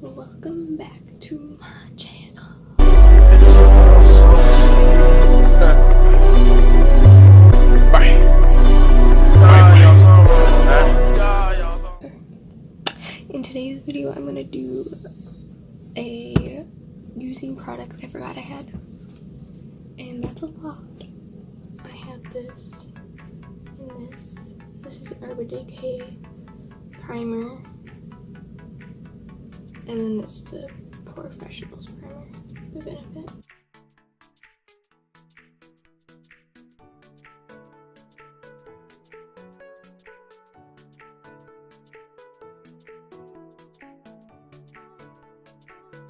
Welcome back to my channel. In today's video, I'm gonna do a using products I forgot I had, and that's a lot. I have this and this. This is Urban Decay primer. And then this is the Pore Fessionals primer, the Benefit.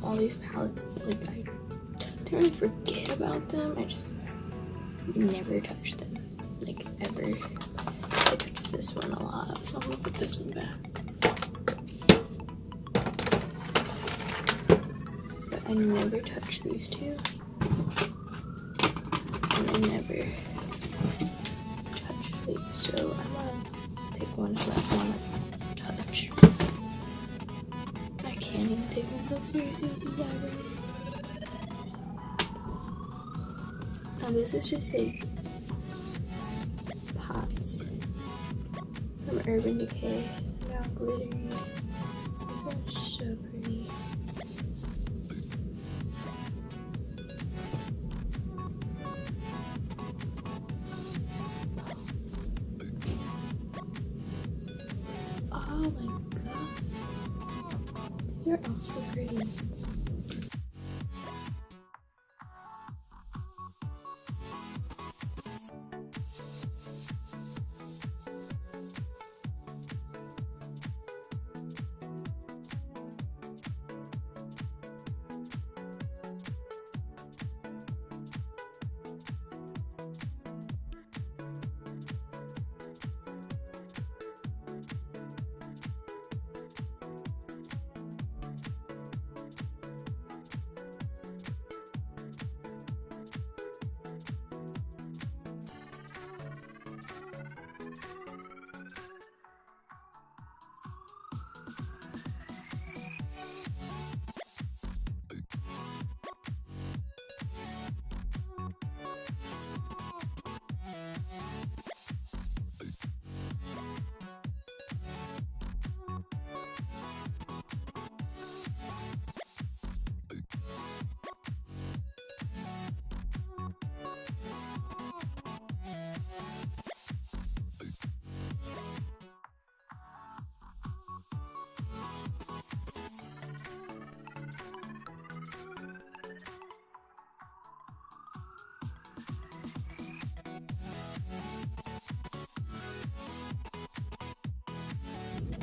All these palettes, like, I don't really forget about them, I just never touch them, like, ever. I touch this one a lot, so I'm gonna put this one back. I never touch these two, and I never touch these, so I'm gonna pick one that I want to touch. I can't even take myself seriously with these eyebrows. Now this is just like pots from Urban Decay. They're all glittery. This one's so pretty. Oh my god, these are all so pretty.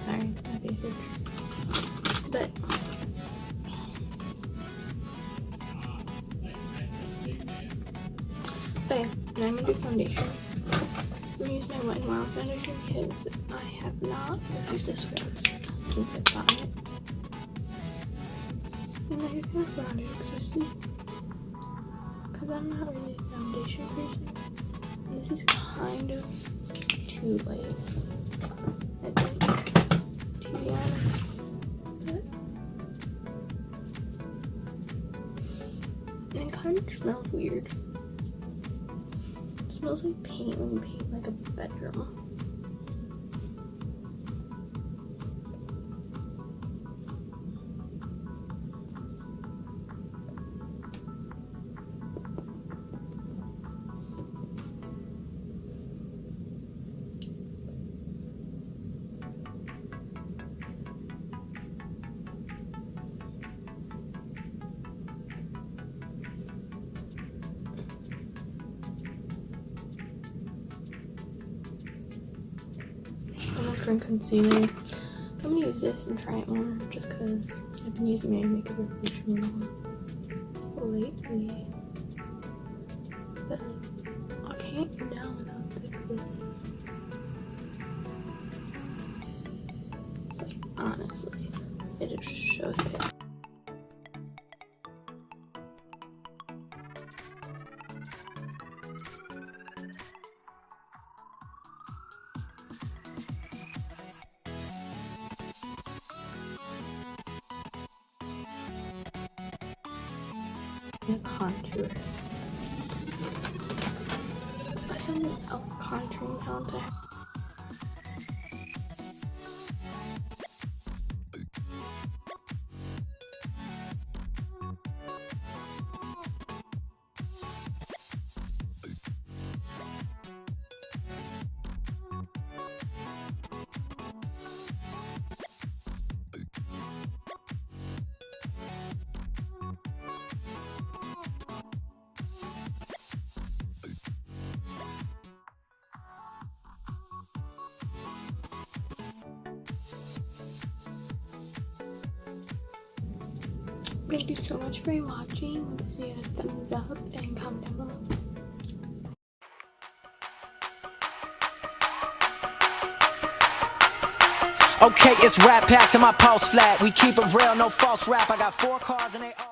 Sorry, my face is. But okay, now I'm gonna do foundation. I'm gonna use my Wet n Wild foundation because I have not used this once since I bought it. And I have products this week because I'm not really a foundation person. And this is kind of too light, I think, to be honest. But it kind of smells weird. It smells like paint when you paint like a bedroom. For concealer, I'm gonna use this and try it more just because I've been using my Makeup Revolution more lately. But I can't go down without this. Like, honestly, it is so thick. contour. I have this e.l.f. contouring palette. Thank you so much for watching. Give me a thumbs up and comment down below. Okay, it's rap packed to my pulse flat. We keep it real, no false rap. I got 4 cards and they all